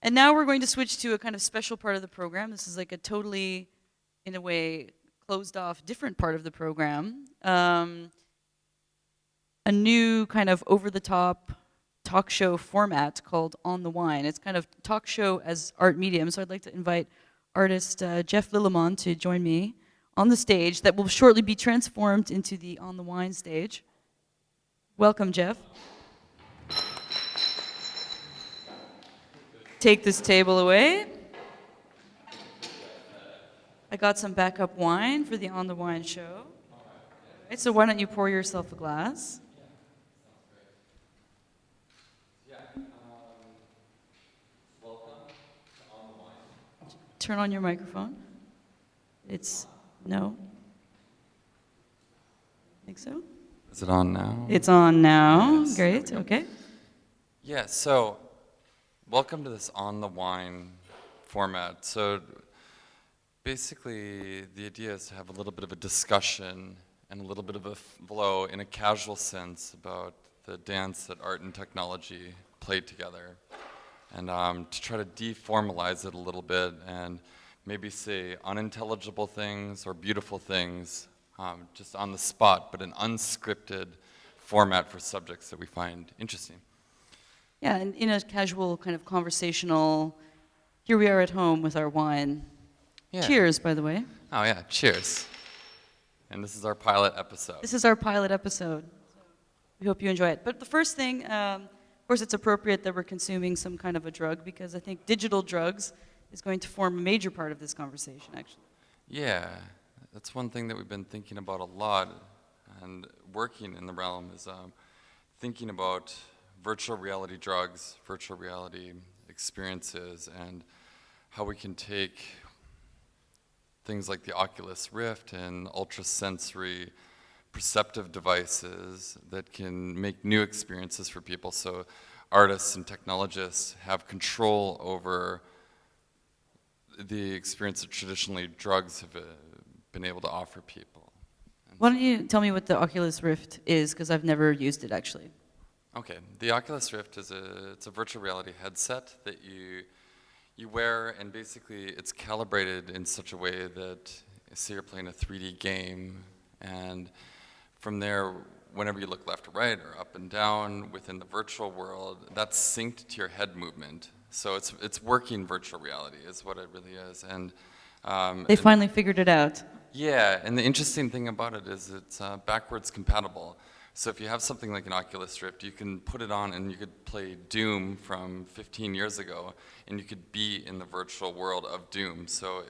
And now we're going to switch to a kind of special part of the program. This is like a totally, in a way, closed off, different part of the program. A new kind of over-the-top talk show format called On the Wine. It's kind of talk show as art medium, so I'd like to invite artist Geoff Lillemon to join me on the stage that will shortly be transformed into the On the Wine stage. Welcome, Geoff. Take this table away. I got some backup wine for the On the Wine show. Right, so why don't you pour yourself a glass? Turn on your microphone. It's no. Think so? Is it on now? It's on now. Yes. Great. Okay. Yeah, so welcome to this On the Wine format. So basically, the idea is to have a little bit of a discussion and a little bit of a flow in a casual sense about the dance that art and technology played together. And to try to deformalize it a little bit and maybe say unintelligible things or beautiful things just on the spot, but an unscripted format for subjects that we find interesting. Yeah, and in a casual kind of conversational, here we are at home with our wine. Yeah. Cheers, by the way. Oh yeah, cheers. And this is our pilot episode. This is our pilot episode. We hope you enjoy it. But the first thing, of course, it's appropriate that we're consuming some kind of a drug because I think digital drugs is going to form a major part of this conversation, actually. Yeah, that's one thing that we've been thinking about a lot and working in the realm is thinking about virtual reality drugs, virtual reality experiences, and how we can take things like the Oculus Rift and ultrasensory perceptive devices that can make new experiences for people. So artists and technologists have control over the experience that traditionally drugs have been able to offer people. And Why don't you tell me what the Oculus Rift is, because I've never used it, actually. okay, the Oculus Rift is it's a virtual reality headset that you wear, and basically it's calibrated in such a way that, say you're playing a 3D game, and from there, whenever you look left or right or up and down within the virtual world, that's synced to your head movement. So it's working virtual reality is what it really is. And They finally figured it out. yeah, and the interesting thing about it is it's backwards compatible. So if you have something like an Oculus Rift, you can put it on and you could play Doom from 15 years ago, and you could be in the virtual world of Doom. So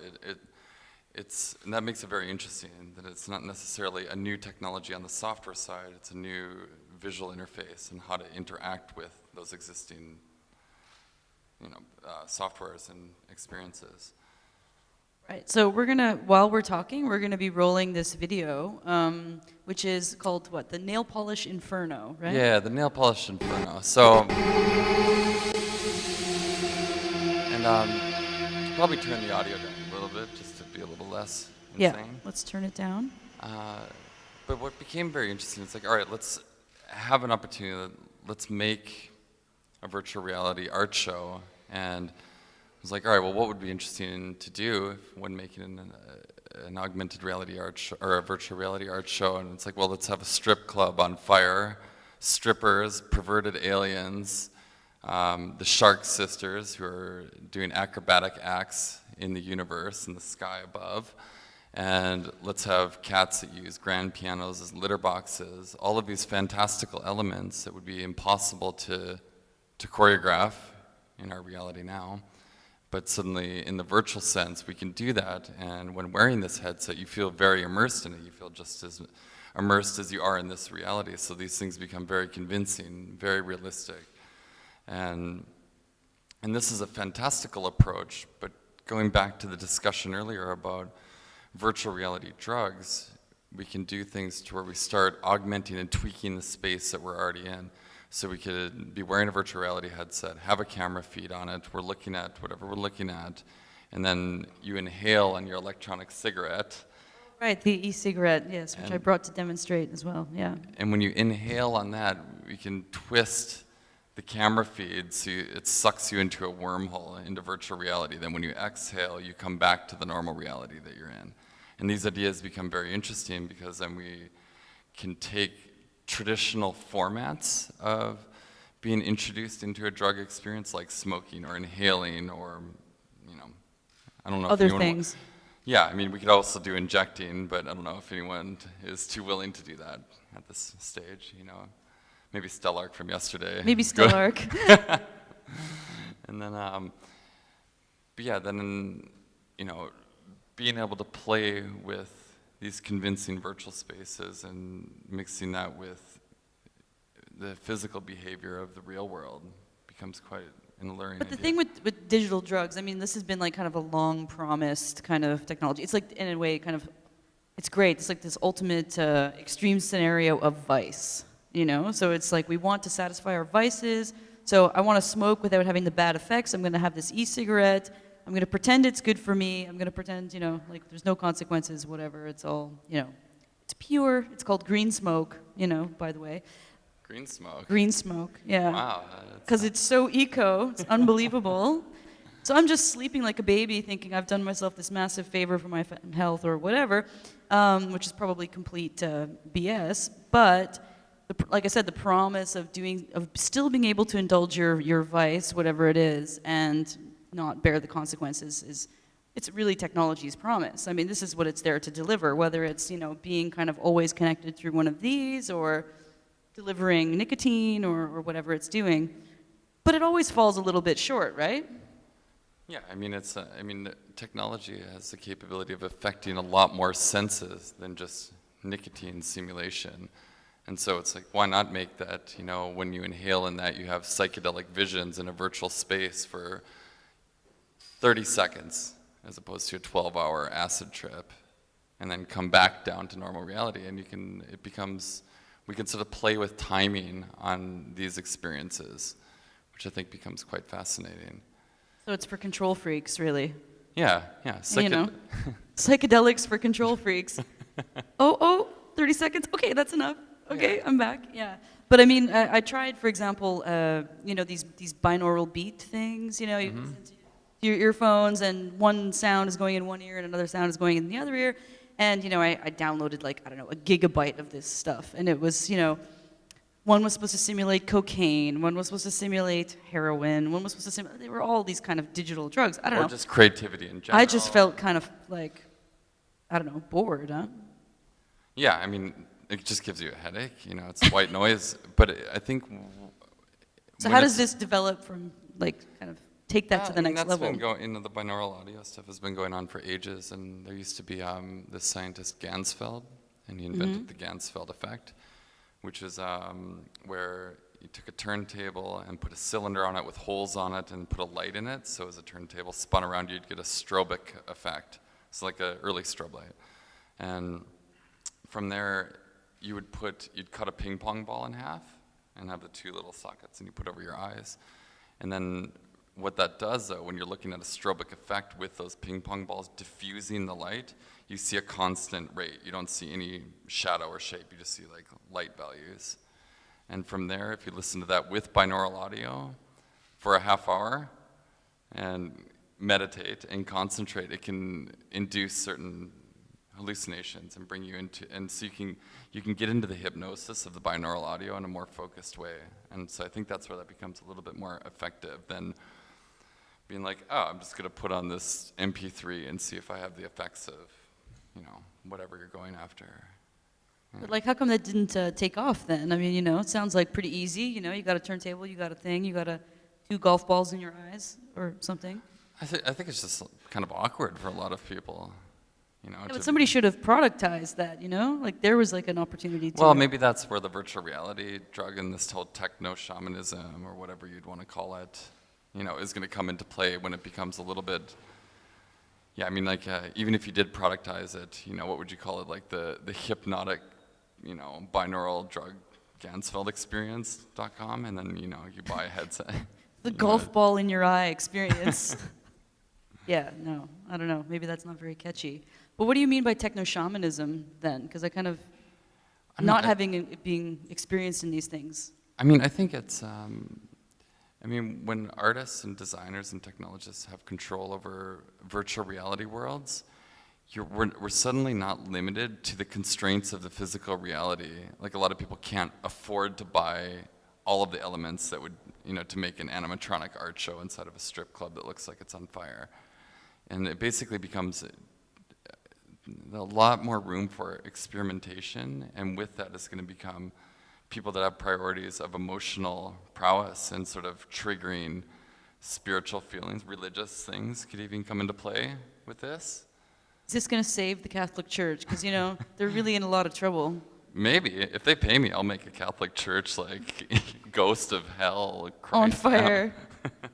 and that makes it very interesting, that it's not necessarily a new technology on the software side, it's a new visual interface and how to interact with those existing softwares and experiences. Right, so we're gonna, while we're talking, we're gonna be rolling this video, which is called what? The Nail Polish Inferno, right? Yeah, the Nail Polish Inferno. So, and you should probably turn the audio down a little bit just to be a little less insane. Yeah, let's turn it down. But what became very interesting, it's like, all right, let's have an opportunity, let's make a virtual reality art show. And I was like, all right, well, what would be interesting to do when making an augmented reality art show, or a virtual reality art show? And it's like, well, let's have a strip club on fire, strippers, perverted aliens, the Shark Sisters who are doing acrobatic acts in the universe, in the sky above. And let's have cats that use grand pianos as litter boxes, all of these fantastical elements that would be impossible to choreograph in our reality now. But suddenly, in the virtual sense, we can do that, and when wearing this headset, you feel very immersed in it. You feel just as immersed as you are in this reality. So these things become very convincing, very realistic. And this is a fantastical approach, but going back to the discussion earlier about virtual reality drugs, we can do things to where we start augmenting and tweaking the space that we're already in. So we could be wearing a virtual reality headset, have a camera feed on it, we're looking at whatever we're looking at, and then you inhale on your electronic cigarette. Right, the e-cigarette, yes, which I brought to demonstrate as well, yeah. And when you inhale on that, we can twist the camera feed, so it sucks you into a wormhole into virtual reality. Then when you exhale, you come back to the normal reality that you're in. And these ideas become very interesting because then we can take traditional formats of being introduced into a drug experience, like smoking or inhaling, or, you know, I don't know if Other anyone things. yeah, I mean, we could also do injecting, but I don't know if anyone is too willing to do that at this stage, you know. Maybe Stellark from yesterday. Maybe Stellark. And then, but yeah, then, you know, being able to play with these convincing virtual spaces and mixing that with the physical behavior of the real world becomes quite an alluring But the idea. thing with digital drugs, I mean, this has been like kind of a long promised kind of technology. It's like, in a way, kind of, it's great. It's like this ultimate extreme scenario of vice, you know? So it's like we want to satisfy our vices. So I want to smoke without having the bad effects. I'm going to have this e-cigarette. I'm going to pretend it's good for me. I'm going to pretend, you know, like there's no consequences, whatever. It's all, you know, it's pure. It's called green smoke, you know, by the way. Green smoke. Green smoke, yeah. Wow. Because it's so eco, it's unbelievable. So I'm just sleeping like a baby thinking I've done myself this massive favor for my health or whatever, which is probably complete BS. But like I said, the promise of still being able to indulge your vice, whatever it is, and not bear the consequences it's really technology's promise. I mean, this is what it's there to deliver, whether it's, you know, being kind of always connected through one of these or delivering nicotine or whatever it's doing. But it always falls a little bit short, right? Yeah, I mean, technology has the capability of affecting a lot more senses than just nicotine simulation. And so it's like, why not make that, you know, when you inhale in that, you have psychedelic visions in a virtual space for 30 seconds, as opposed to a 12-hour acid trip, and then come back down to normal reality. And we can sort of play with timing on these experiences, which I think becomes quite fascinating. So it's for control freaks, really. Yeah. You know, psychedelics for control freaks. 30 seconds? Okay, that's enough. Okay, yeah. I'm back, yeah. But I mean, I tried, for example, you know, these binaural beat things, you know, you listen to your earphones and one sound is going in one ear and another sound is going in the other ear. And, you know, I downloaded like, I don't know, a gigabyte of this stuff. And it was, you know, one was supposed to simulate cocaine, one was supposed to simulate heroin, one was supposed to simulate, they were all these kind of digital drugs. I don't know. Or just creativity in general. I just felt kind of like, I don't know, bored, huh? Yeah, I mean, it just gives you a headache, you know, it's white noise. But I think... So how does this develop from, like, kind of take that to the next level? The binaural audio stuff has been going on for ages, and there used to be this scientist Gansfeld, and he invented the Gansfeld effect, which is where you took a turntable and put a cylinder on it with holes on it and put a light in it, so as the turntable spun around you'd get a strobic effect. It's like an early strobe light. And from there, you'd cut a ping pong ball in half and have the two little sockets, and you put over your eyes. And then what that does, though, when you're looking at a strobic effect with those ping pong balls diffusing the light, you see a constant rate. You don't see any shadow or shape. You just see like light values. And from there, if you listen to that with binaural audio for a half hour and meditate and concentrate, it can induce certain hallucinations and bring you into, and so you can get into the hypnosis of the binaural audio in a more focused way. And so I think that's where that becomes a little bit more effective than being like, oh, I'm just going to put on this MP3 and see if I have the effects of, you know, whatever you're going after. But like, how come that didn't take off then? I mean, you know, it sounds like pretty easy. You know, you got a turntable, you got a thing, you got two golf balls in your eyes or something. I think it's just kind of awkward for a lot of people. You know, Yeah, but somebody should have productized that, you know? Like, there was like an opportunity to... Well, maybe that's where the virtual reality drug and this whole techno-shamanism, or whatever you'd want to call it, you know, is going to come into play when it becomes a little bit... Yeah, I mean, like, even if you did productize it, you know, what would you call it? Like the hypnotic, you know, binaural drug Gansfeld experience.com, and then, you know, you buy a headset. The golf ball in your eye experience. Yeah, no, I don't know. Maybe that's not very catchy. But what do you mean by techno-shamanism then? Because I kind of, having it being experienced in these things. I mean, I think it's, I mean, when artists and designers and technologists have control over virtual reality worlds, we're suddenly not limited to the constraints of the physical reality. Like a lot of people can't afford to buy all of the elements that would, to make an animatronic art show inside of a strip club that looks like it's on fire. And it basically becomes a lot more room for experimentation, and with that is going to become people that have priorities of emotional prowess and sort of triggering spiritual feelings, religious things could even come into play with this. Is this going to save the Catholic Church? Because, they're really in a lot of trouble. Maybe. If they pay me, I'll make a Catholic church like Ghost of Hell. Christ On fire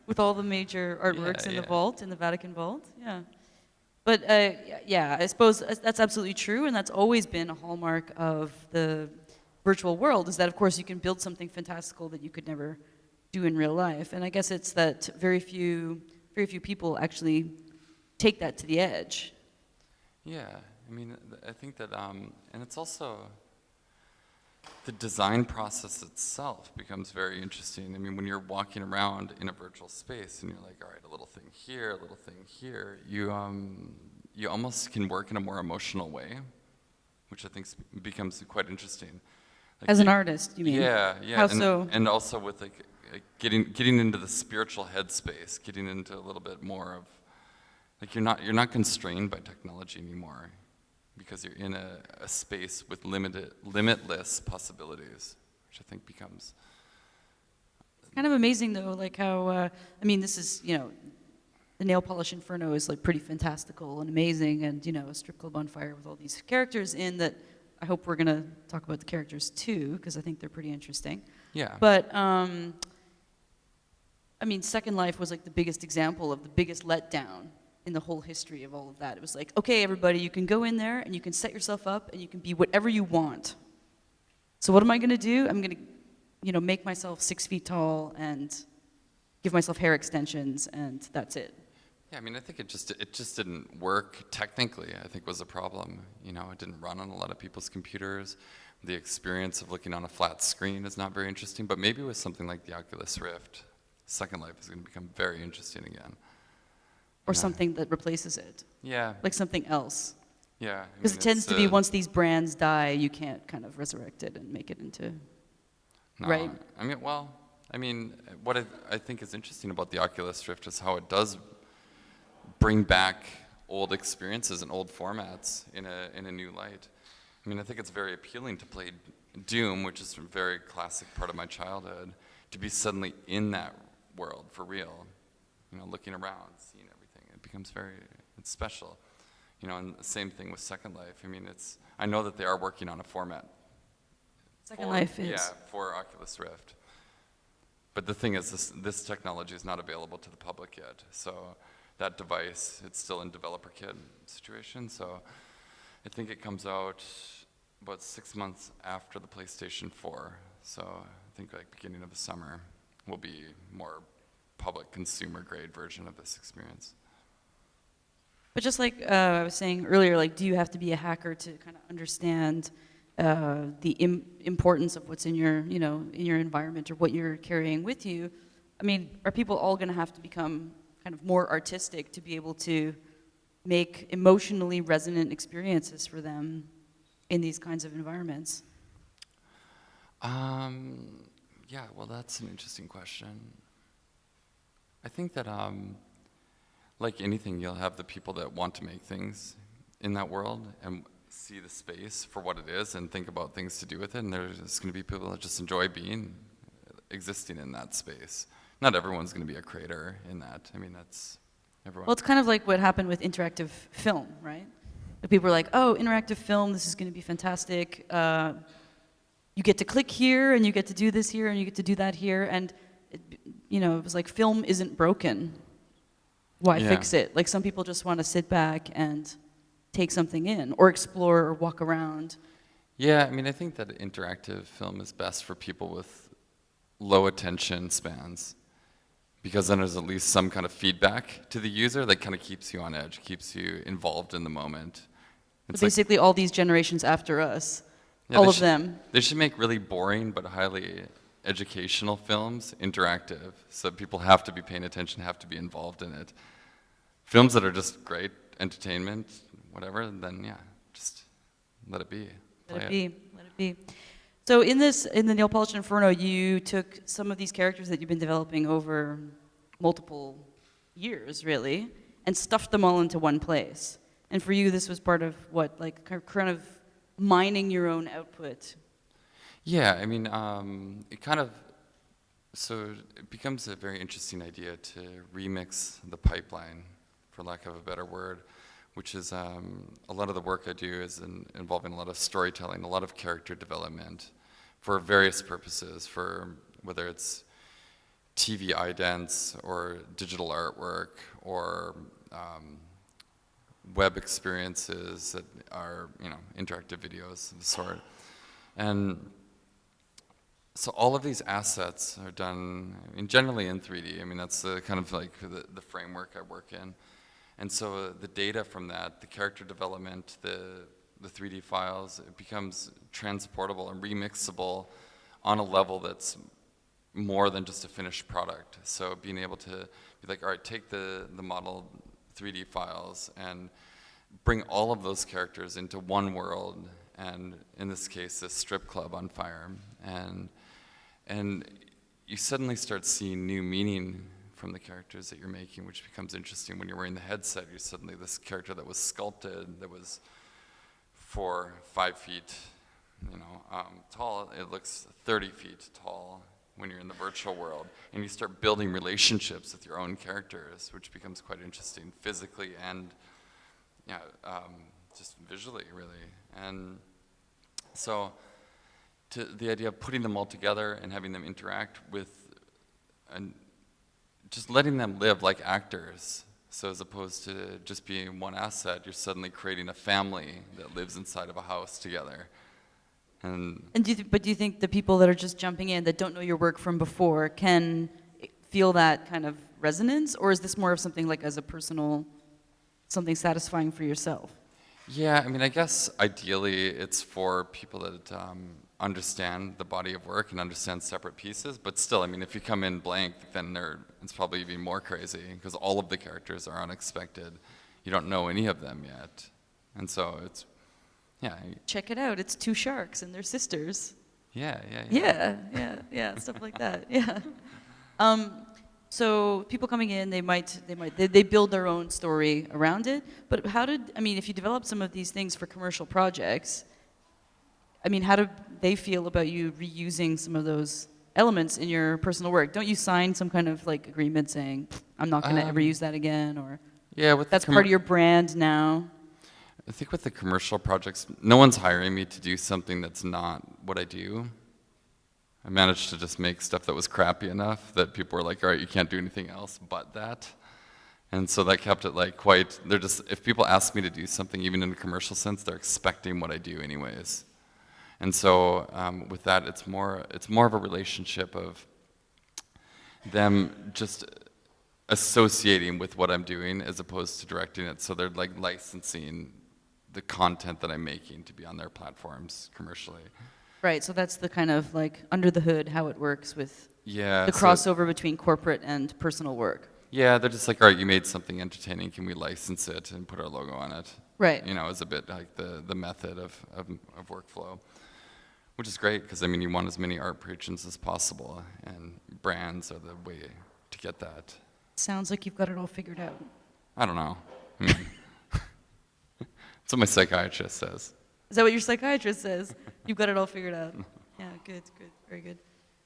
with all the major artworks in the yeah. vault, in the Vatican vault. Yeah. But I suppose that's absolutely true, and that's always been a hallmark of the virtual world, is that, of course, you can build something fantastical that you could never do in real life. And I guess it's that very few people actually take that to the edge. Yeah, I mean, I think that, and it's also, the design process itself becomes very interesting. I mean, when you're walking around in a virtual space and you're like, all right, a little thing here, a little thing here, you almost can work in a more emotional way, which I think becomes quite interesting. Like As an artist, you mean? Yeah. How and, so? And also with like getting into the spiritual headspace, getting into a little bit more of, like you're not constrained by technology anymore, because you're in a space with limitless possibilities, which I think becomes... It's kind of amazing, though, like how, this is, the Nail Polish Inferno is like pretty fantastical and amazing, and, a strip club on fire with all these characters in that. I hope we're going to talk about the characters, too, because I think they're pretty interesting. Yeah. But, Second Life was like the biggest example of the biggest letdown in the whole history of all of that. It was like, okay, everybody, you can go in there and you can set yourself up and you can be whatever you want. So what am I going to do? I'm going to, make myself 6 feet tall and give myself hair extensions, and that's it. Yeah, I think it just didn't work technically, I think was a problem. It didn't run on a lot of people's computers. The experience of looking on a flat screen is not very interesting, but maybe with something like the Oculus Rift, Second Life is going to become very interesting again. Or something that replaces it. Yeah. Like something else. Yeah. Because it tends to be once these brands die, you can't kind of resurrect it and make it into, no, right? What I think is interesting about the Oculus Rift is how it does bring back old experiences and old formats in a new light. I think it's very appealing to play Doom, which is a very classic part of my childhood, to be suddenly in that world for real, looking around, seeing everything. It becomes it's special. And the same thing with Second Life. I know that they are working on a format. Second Life is. Yeah, for Oculus Rift. But the thing is, this technology is not available to the public yet. So that device, it's still in developer kit situation. So I think it comes out about 6 months after the PlayStation 4. So I think like beginning of the summer will be more public consumer grade version of this experience. But just like I was saying earlier, like, do you have to be a hacker to kind of understand the importance of what's in your, in your environment or what you're carrying with you? Are people all going to have to become kind of more artistic to be able to make emotionally resonant experiences for them in these kinds of environments? Yeah, well, that's an interesting question. I think that, like anything, you'll have the people that want to make things in that world and see the space for what it is and think about things to do with it, and there's going to be people that just enjoy existing in that space. Not everyone's going to be a creator in that. That's everyone. Well, it's kind of like what happened with interactive film, right? The people were like, oh, interactive film, this is going to be fantastic. You get to click here, and you get to do this here, and you get to do that here, and it was like, film isn't broken. Why fix it? Like, some people just want to sit back and take something in, or explore, or walk around. Yeah, I think that interactive film is best for people with low attention spans, because then there's at least some kind of feedback to the user that kind of keeps you on edge, keeps you involved in the moment. It's basically all these generations after us, yeah, all of them. They should make really boring but highly educational films interactive, so people have to be paying attention, have to be involved in it. Films that are just great entertainment, whatever, then yeah, just let it be. Let it be. Let it be. So in the Nail Polish Inferno, you took some of these characters that you've been developing over multiple years, really, and stuffed them all into one place. And for you, this was part of what, like, kind of mining your own output. Yeah, I mean, so it becomes a very interesting idea to remix the pipeline, for lack of a better word, which is a lot of the work I do is involving a lot of storytelling, a lot of character development for various purposes, for whether it's TV idents or digital artwork or web experiences that are, interactive videos of the sort. And so all of these assets are done, generally in 3D. I mean, that's the kind of like the framework I work in. And so the data from that, the character development, the 3D files, it becomes transportable and remixable on a level that's more than just a finished product. So being able to be like, all right, take the model 3D files and bring all of those characters into one world, and in this case, this strip club on fire. And you suddenly start seeing new meaning from the characters that you're making, which becomes interesting. When you're wearing the headset, you're suddenly this character that was sculpted, that was 4, 5 feet, tall. It looks 30 feet tall when you're in the virtual world, and you start building relationships with your own characters, which becomes quite interesting physically and just visually, really. And so the idea of putting them all together and having them interact with, and just letting them live like actors. So as opposed to just being one asset, you're suddenly creating a family that lives inside of a house together. And do you think the people that are just jumping in, that don't know your work from before, can feel that kind of resonance? Or is this more of something like as a personal, something satisfying for yourself? Yeah, I mean, I guess ideally it's for people that understand the body of work and understand separate pieces, but still, I mean, if you come in blank, then it's probably even more crazy, because all of the characters are unexpected. You don't know any of them yet. And so it's, yeah. Check it out, it's 2 sharks and they're sisters. Yeah. Yeah, stuff like that, yeah. So people coming in, they build their own story around it, but if you develop some of these things for commercial projects, how do they feel about you reusing some of those elements in your personal work? Don't you sign some kind of like agreement saying, I'm not going to ever use that again, or that's part of your brand now? I think with the commercial projects, no one's hiring me to do something that's not what I do. I managed to just make stuff that was crappy enough that people were like, all right, you can't do anything else but that. And so that kept it like if people ask me to do something, even in a commercial sense, they're expecting what I do anyways. And so with that, it's more of a relationship of them just associating with what I'm doing as opposed to directing it. So they're like licensing the content that I'm making to be on their platforms commercially. Right, so that's the kind of like under the hood how it works with the crossover between corporate and personal work. Yeah, they're just like, all right, you made something entertaining, can we license it and put our logo on it? Right. As a bit like the method of workflow. Which is great, because you want as many art patrons as possible, and brands are the way to get that. Sounds like you've got it all figured out. I don't know. That's what my psychiatrist says. Is that what your psychiatrist says? You've got it all figured out. Yeah, good, very good.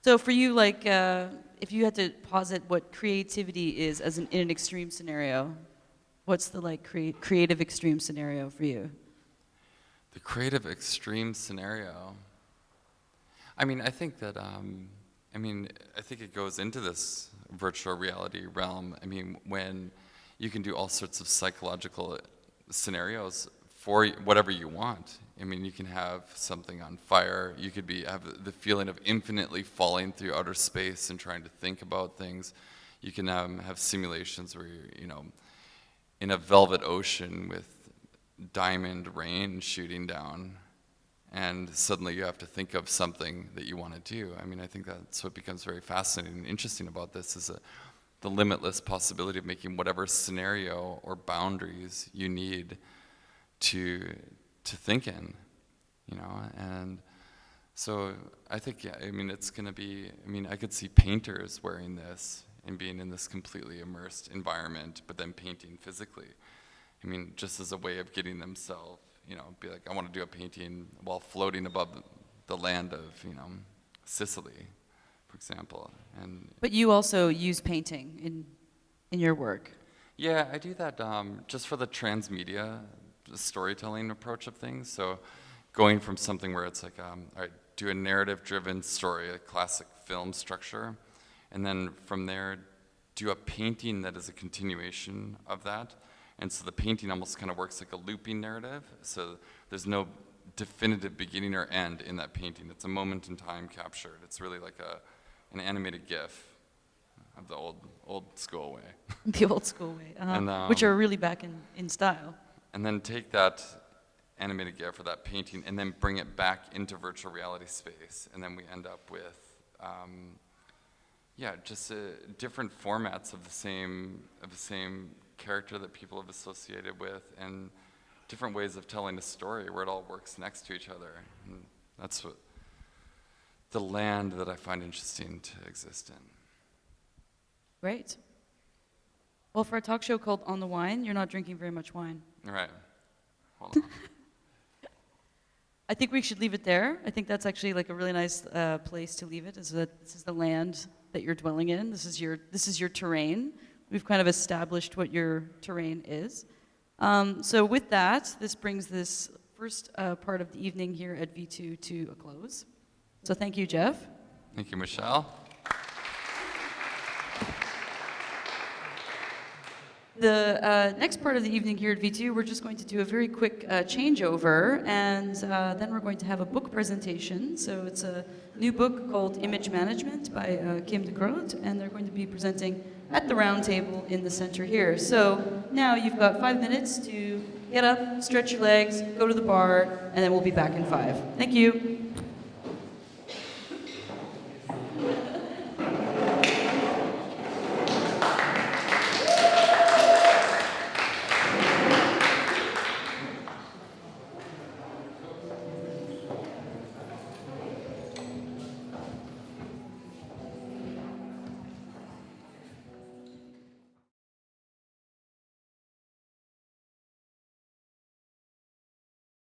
So for you, like, if you had to posit what creativity is in an extreme scenario, what's the like creative extreme scenario for you? The creative extreme scenario. I think that, I think it goes into this virtual reality realm. When you can do all sorts of psychological scenarios for whatever you want. You can have something on fire. You could have the feeling of infinitely falling through outer space and trying to think about things. You can have simulations where you're, in a velvet ocean with diamond rain shooting down. and suddenly you have to think of something that you want to do. I mean, I think that's what becomes very fascinating and interesting about this, is the limitless possibility of making whatever scenario or boundaries you need to think in, you know. And so I think, yeah, I mean, it's going to be, I mean, I could see painters wearing this and being in this completely immersed environment, but then painting physically. I mean, just as a way of getting themselves, you know, be like, I want to do a painting while floating above the land of, you know, Sicily, for example. But you also use painting in your work. Yeah, I do that just for the transmedia, the storytelling approach of things. So going from something where it's like, all right, do a narrative-driven story, a classic film structure, and then from there, do a painting that is a continuation of that. And so the painting almost kind of works like a looping narrative. So there's no definitive beginning or end in that painting. It's a moment in time captured. It's really like an animated GIF of the old school way. The old school way, and, which are really back in style. And then take that animated GIF or that painting and then bring it back into virtual reality space. And then we end up with, yeah, just different formats of the same character that people have associated with, and different ways of telling a story where it all works next to each other. And that's what the land that I find interesting to exist in. Great. Well, for a talk show called On the Wine, you're not drinking very much wine. Right. Hold on. I think we should leave it there. I think that's actually like a really nice place to leave it. Is that this is the land that you're dwelling in. This is your terrain. We've kind of established what your terrain is. So with that, this brings this first part of the evening here at V2 to a close. So thank you, Geoff. Thank you, Michelle. The next part of the evening here at V2, we're just going to do a very quick changeover, and then we're going to have a book presentation. So it's a new book called Image Management by Kim de Groot, and they're going to be presenting at the round table in the center here. So now you've got 5 minutes to get up, stretch your legs, go to the bar, and then we'll be back in 5. Thank you.